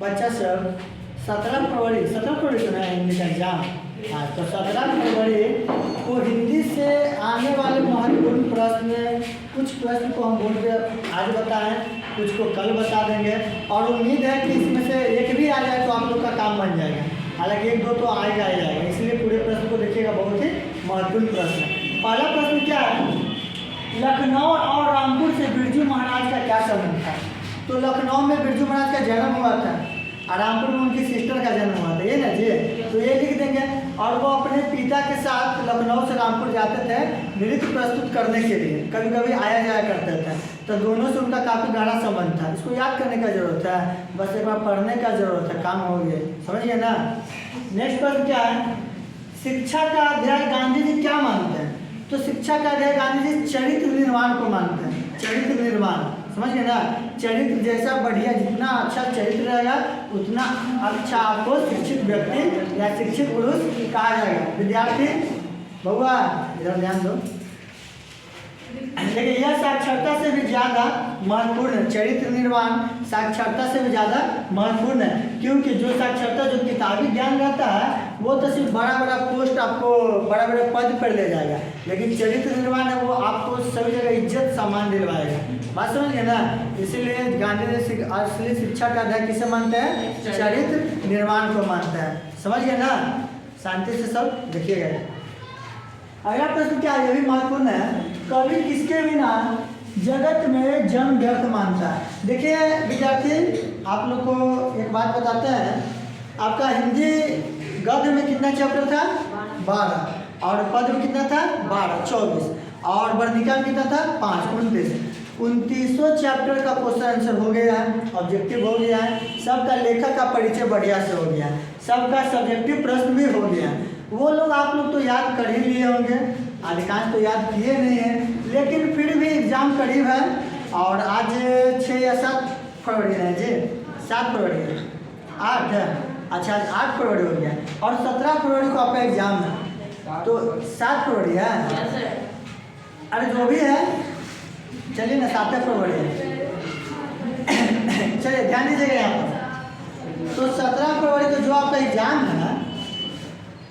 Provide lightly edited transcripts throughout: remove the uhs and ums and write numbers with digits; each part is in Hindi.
बच्चा सब 17 फरवरी तो है हिंदी का एग्जाम। हाँ, तो 17 फरवरी को हिंदी से आने वाले महत्वपूर्ण प्रश्न, कुछ प्रश्न को हम बोर्ड पे आज बताएं, कुछ को कल बता देंगे और उम्मीद है कि इसमें से एक भी आ जाए तो आप लोग का काम बन जाएगा। हालांकि एक दो तो आ ही जाएगा, इसलिए पूरे प्रश्न को देखिएगा, बहुत ही महत्वपूर्ण प्रश्न है। पहला प्रश्न क्या है, लखनऊ और रामपुर से बिरजू महाराज का क्या संबंध था? तो लखनऊ में बिरजू महाराज का जन्म हुआ था और रामपुर में उनकी सिस्टर का जन्म हुआ था, ये ना जी। तो ये लिख देंगे। और वो अपने पिता के साथ लखनऊ से रामपुर जाते थे नृत्य प्रस्तुत करने के लिए, कभी कभी आया जाया करते थे। तो दोनों से उनका काफ़ी गहरा संबंध था। इसको याद करने का जरूरत है, बस एक बार पढ़ने का जरूरत है, काम हो गया, समझ गए ना। नेक्स्ट प्रश्न क्या है, शिक्षा का अध्याय गांधी जी क्या मानते हैं? तो शिक्षा का अध्याय गांधी जी चरित्र निर्माण को मानते हैं। चरित्र निर्माण, समझ गए ना। चरित्र जैसा बढ़िया, जितना अच्छा चरित्र रहेगा उतना अच्छा आपको शिक्षित व्यक्ति या शिक्षित पुरुष कहा जाएगा। विद्यार्थी बउआ इधर ध्यान दो। लेकिन यह साक्षरता से भी ज़्यादा महत्वपूर्ण है। चरित्र निर्माण साक्षरता से भी ज़्यादा महत्वपूर्ण है, क्योंकि जो साक्षरता, जो किताबी ज्ञान रहता है वो तो सिर्फ बड़ा बड़ा पोस्ट, आपको बड़ा बड़ा पद पर ले जाएगा, लेकिन चरित्र निर्माण है वो आपको सभी जगह इज्जत सम्मान दिलवाएगा। बात समझ गए ना। इसीलिए गांधी जी असली शिक्षा का अध्याय किसे मानते हैं? चरित्र निर्माण को मानते हैं। समझ गए ना। शांति से सब देखिएगा। अगला प्रश्न क्या है, ये भी महत्वपूर्ण है, कवि किसके बिना जगत में जन्म व्यर्थ मानता है? देखिए विद्यार्थी, आप लोग को एक बात बताते हैं, आपका हिंदी गद्य में कितना चैप्टर था? 12, और पद में कितना था? 12, 24, और वर्णिका में कितना था? 5, 29। 29 चैप्टर का क्वेश्चन आंसर हो गया है, ऑब्जेक्टिव हो गया है, सबका लेखक का परिचय बढ़िया से हो गया है, सबका सब्जेक्टिव प्रश्न भी हो गया है। वो लोग आप लोग तो याद कर ही लिए होंगे, अधिकांश तो याद किए नहीं हैं, लेकिन फिर भी एग्जाम करीब है। और आज 6 या 7 फरवरी है जी, 7 फरवरी है, 8 है, अच्छा 8 फरवरी हो गया, और 17 फरवरी को आपका एग्जाम है, तो 7 फरवरी है। अरे जो भी है, चलिए ना, 7 फरवरी है। चलिए ध्यान दीजिएगा यहाँ पर। तो 17 फरवरी को जो आपका एग्जाम है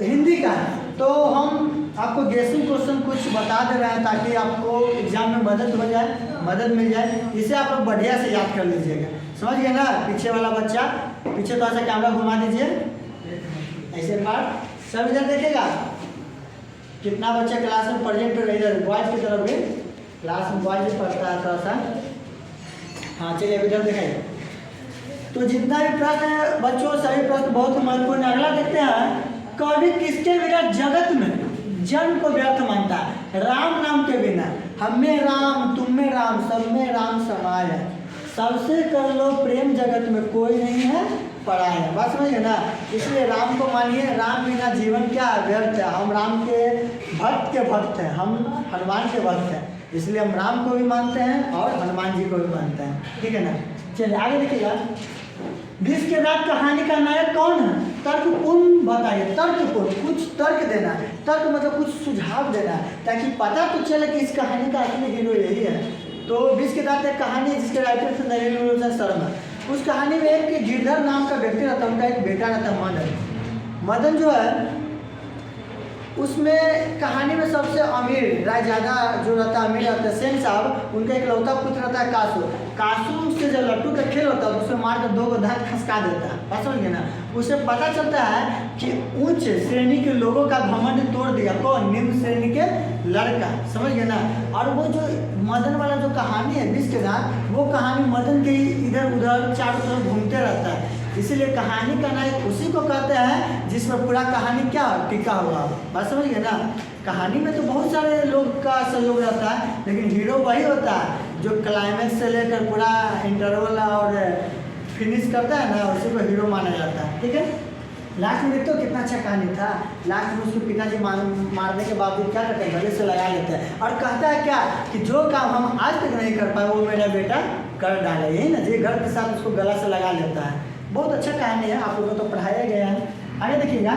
हिंदी का, तो हम आपको गेसिंग क्वेश्चन कुछ बता दे रहे हैं ताकि आपको एग्जाम में मदद हो जाए, मदद मिल जाए। इसे आप लोग बढ़िया से याद कर लीजिएगा। समझ गए ना। पीछे वाला बच्चा, पीछे थोड़ा सा कैमरा घुमा दीजिए, ऐसे बार सब इधर देखेगा। कितना बच्चा क्लास में प्रेजेंट रहे, इधर बॉयज की तरफ भी, क्लास में बॉयज पढ़ता है थोड़ा सा। हाँ चलिए अब इधर दिखाइए। तो जितना भी प्रश्न है बच्चों, सभी प्रश्न बहुत महत्वपूर्ण है। अगला देखते हैं, कवि किसके बिना जगत में जन्म को व्यर्थ मानता है? राम नाम के बिना। हम में राम, तुम में राम, सब में राम समाया, सबसे कर लो प्रेम, जगत में कोई नहीं है पराया। बात समझिए ना। इसलिए राम को मानिए, राम बिना जीवन क्या व्यर्थ है। हम राम के भक्त हैं, हम हनुमान के भक्त हैं, इसलिए हम राम को भी मानते हैं और हनुमान जी को भी मानते हैं, ठीक है ना। चलिए आगे देखिएगा, विष के रात कहानी का नायक कौन है? तर्कपूर्ण बताइए, तर्कपूर्ण, कुछ तर्क देना है। तर्क मतलब कुछ सुझाव देना है, ताकि पता तो चले कि इस कहानी का असली हीरो यही है। तो विष के रात एक कहानी है जिसके राइटर थे नरेंद्र मोहन शर्मा। उस कहानी में एक गिरधर नाम का व्यक्ति रहता है, उनका एक बेटा रहता है मदन। मदन जो है उसमें कहानी में सबसे अमीर रायजादा जो रहता है, अमीर रहता है सेन साहब, उनका एक लौता पुत्र रहता है कासू। कासू से जब लट्टू का खेल होता है तो उसे मार कर 2 दांत खसका देता है। बात समझ गए ना। उसे पता चलता है कि उच्च श्रेणी के लोगों का घमंड तोड़ दिया कौन? निम्न श्रेणी के लड़का। समझ गए ना। और वो जो मदन वाला जो कहानी है विष के रात, वो कहानी मदन के इधर उधर चारों तरफ घूमते रहता है, इसीलिए कहानी का नायक उसी को कहते हैं जिसमें पूरा कहानी क्या टिका हुआ। बात समझ गए ना। कहानी में तो बहुत सारे लोग का सहयोग रहता है, लेकिन हीरो वही होता है जो क्लाइमैक्स से लेकर पूरा इंटरवल और फिनिश करता है ना, उसी को हीरो माना जाता है, ठीक है। लास्ट में देखते हो कितना अच्छा कहानी था। लास्ट में उसके पिताजी मारने के बावजूद क्या करते हैं, गले से लगा लेते हैं और कहता है क्या कि जो काम हम आज तक नहीं कर पाए वो मेरा बेटा कर डाले, यही ना जी। घर के साथ उसको गला से लगा लेता है। बहुत अच्छा कहानी है, आप लोगों को तो पढ़ाया गया है। आगे देखिएगा,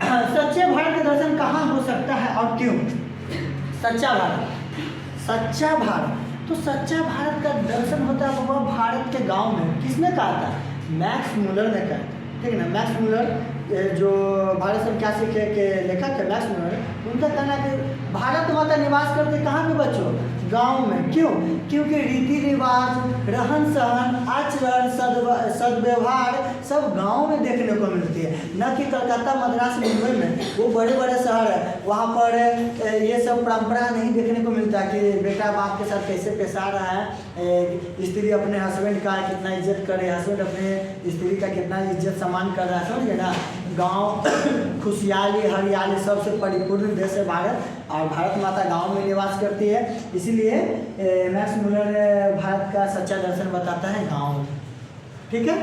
सच्चे भारत का दर्शन कहाँ हो सकता है और क्यों? सच्चा भारत, तो सच्चा भारत का दर्शन होता है वह भारत के गांव में। किसने कहा था? मैक्स मुलर ने कहा, ठीक है ना। मैक्स मुलर जो भारत संख्यासी के लेखक है मैक्स मुलर, उनका कहना है कि भारत माता निवास करते कहाँ पे बच्चों? गांव में। क्यों? क्योंकि रीति रिवाज, रहन सहन, आचरण, सदव्यवहार सब गांव में देखने को मिलती है, न कि कलकत्ता, मद्रास, मुंबई में। वो बड़े बड़े शहर है, वहाँ पर ये सब परंपरा नहीं देखने को मिलता कि बेटा बाप के साथ कैसे पेश आ रहा है, स्त्री अपने हस्बैंड का कितना इज्जत करे, हस्बैंड अपने स्त्री का कितना इज्जत सम्मान कर रहा है, समझिए ना। गांव खुशहाली हरियाली सबसे परिपूर्ण देश है भारत, और भारत माता गांव में निवास करती है। इसीलिए मैक्स मुलर भारत का सच्चा दर्शन बताता है गांव में, ठीक है।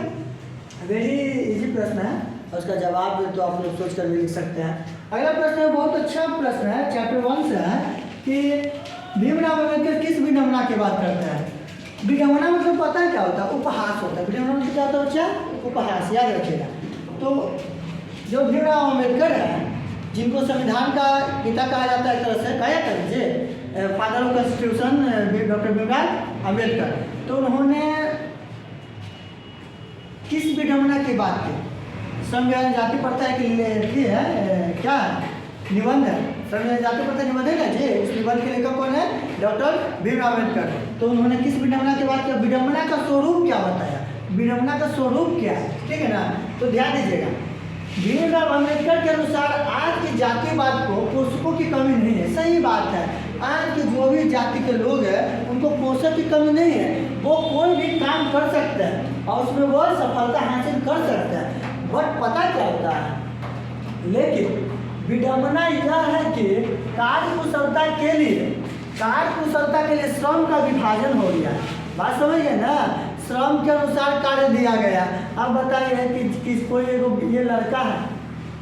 वेरी इजी प्रश्न है, और उसका जवाब तो आप लोग सोच कर भी लिख सकते हैं। अगला प्रश्न है, बहुत अच्छा प्रश्न है, चैप्टर 1 से है कि भीमराव अम्बेडकर किस विडंबना की बात करते हैं? विडंबना मतलब पता है क्या होता है? उपहास होता है। विडंबना मतलब क्या होता है बच्चा? उपहास, याद रखिएगा। तो जो भीमराव अम्बेडकर है, जिनको संविधान का पिता कहा जाता है, एक तरह से कहा जाता है जी, father of constitution doctor Bhimrao Ambedkar, तो उन्होंने किस विडंबना की बात की? संविधान जाति प्रथा की है, क्या निबंध है, संविधान जाति प्रथा निबंध है ना जी। उस निबंध के लेखक कौन है? डॉक्टर भीमराव अम्बेडकर। तो उन्होंने किस विडंबना की बात किया? विडंबना का स्वरूप क्या बताया? विडंबना का स्वरूप क्या है, ठीक है ना। तो ध्यान दीजिएगा, भीमराव अम्बेडकर के अनुसार आज की जातिवाद को पोषकों की कमी नहीं है। सही बात है, आज के जो भी जाति के लोग हैं उनको पोषक की कमी नहीं है, वो कोई भी काम कर सकते हैं और उसमें वो सफलता हासिल कर सकते हैं। बट पता क्या होता है, लेकिन विडंबना यह है कि कार्यकुशलता के लिए श्रम का विभाजन हो गया। बात समझ गए ना? श्रम के अनुसार कार्य दिया गया। अब बताइए कि कोई ये लड़का है,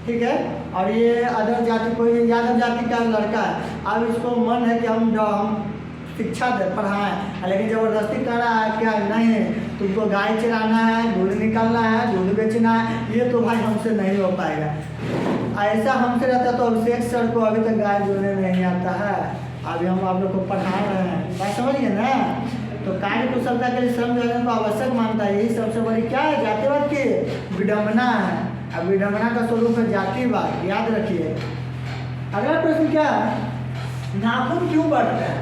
ठीक है, और ये अदर जाति, कोई यादव जाति का लड़का है। अब इसको मन है कि हम शिक्षा दे, पढ़ाएं, लेकिन ज़बरदस्ती कर रहा है क्या? नहीं, तुमको गाय चराना है, दूध निकालना है, दूध बेचना है, ये तो भाई हमसे नहीं हो पाएगा। ऐसा हमसे रहता तो अभिषेक सर को अभी तक गाय जोड़ने नहीं आता है, अभी हम आप लोग को पढ़ा रहे हैं। बात समझिए ना। तो कार्य कुशलता के लिए श्रम योजना को आवश्यक मानता है। यही सबसे बड़ी क्या है? जातिवाद की विडंबना है। अब विडंबना का स्वरूप है जातिवाद, याद रखिए। अगला प्रश्न क्या है? नाखून क्यों बढ़ता है?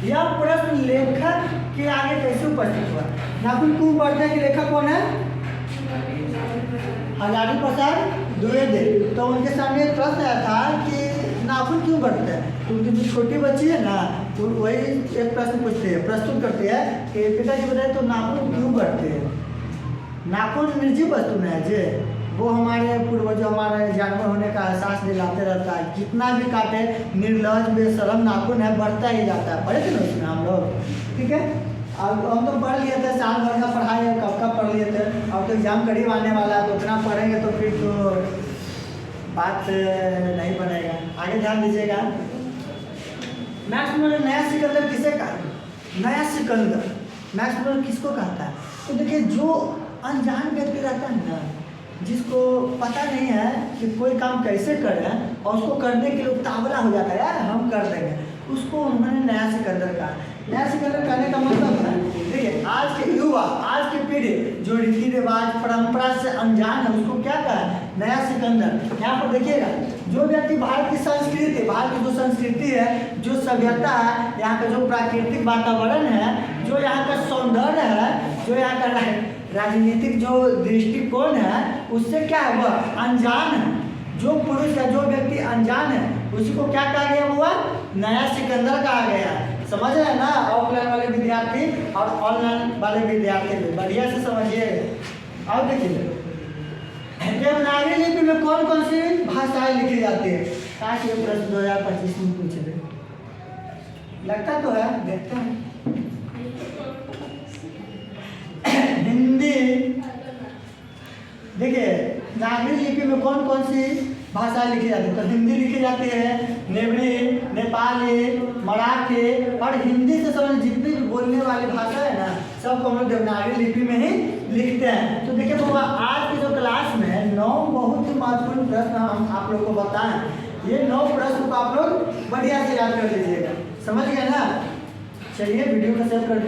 यह प्रश्न लेखक के आगे कैसे उपस्थित हुआ? नाखून क्यों बढ़ते हैं कि लेखक कौन है? हजारी प्रसाद द्विवेदी। तो उनके सामने एक प्रश्न आया था कि नाखून क्यों बढ़ते हैं। तो उनकी जो छोटी बच्ची है ना, तो वही एक प्रश्न पूछते हैं, प्रस्तुत करते हैं कि पिताजी बताए तो नाखून क्यों बढ़ते हैं। नाखून निर्जीव वस्तु है जी, वो हमारे पूर्वजों, हमारे जानवर होने का एहसास दिलाते रहता है। कितना भी काटे, निर्लज बेशरम नाखून है, बढ़ता ही जाता है। पढ़े थे ना उसमें हम लोग, ठीक है। अब हम तो पढ़ लिए थे, साल भर का पढ़ाई है, कब का पढ़ लिए थे। अब तो एग्जाम करीब आने वाला है, तो उतना पढ़ेंगे तो फिर तो बात नहीं बनेगा। आगे ध्यान दीजिएगा। मैक्स मुलर नया सिकंदर किसे कहा? नया सिकंदर मैक्स मुलर किसको कहता है? तो देखिए, जो अनजान व्यक्ति रहता है ना, जिसको पता नहीं है कि कोई काम कैसे करें और उसको करने के लिए उतावला हो जाता है, यार हम कर देंगे, उसको उन्होंने नया सिकंदर कहा। नया सिकंदर कहने का मतलब है, देखिए, आज के युवा, आज की पीढ़ी जो रीति रिवाज परंपरा से अनजान है, उसको क्या कहा है? नया सिकंदर। यहाँ पर देखिएगा, जो व्यक्ति भारत की संस्कृति, भारत की जो संस्कृति है, जो सभ्यता है, यहाँ का जो प्राकृतिक वातावरण है, जो यहाँ का सौंदर्य है, जो यहाँ का राजनीतिक जो दृष्टिकोण है, उससे क्या है? वह अनजान है। जो पुरुष या जो व्यक्ति अनजान है, उसी को क्या कहा गया? हुआ नया सिकंदर कहा गया। समझ रहे हैं ना? ऑफलाइन वाले विद्यार्थी और ऑनलाइन वाले विद्यार्थी भी बढ़िया से समझिए। अब देखिए, देवनागरी लिपि में कौन कौन सी भाषाएं लिखी जाती है? काश ये प्रश्न 2025 में पूछे थे, लगता तो है, देखते हैं। हिंदी, देखिए, नागरी लिपि में कौन कौन सी भाषाएं लिखी जाती है? तो हिंदी लिखी जाती है, नेवरी, नेपाली, मराठी, और हिंदी से समझ जितनी भी बोलने वाली भाषा है ना, सबको हम लोग देवनागरी लिपि में ही लिखते हैं। तो देखिए बाबा, आज की जो क्लास में 9 बहुत ही महत्वपूर्ण प्रश्न हम आप लोग को बताएं। ये 9 प्रश्न को आप लोग बढ़िया से याद कर लीजिएगा। समझ गए ना? चलिए, वीडियो को सेव कर दीजिए।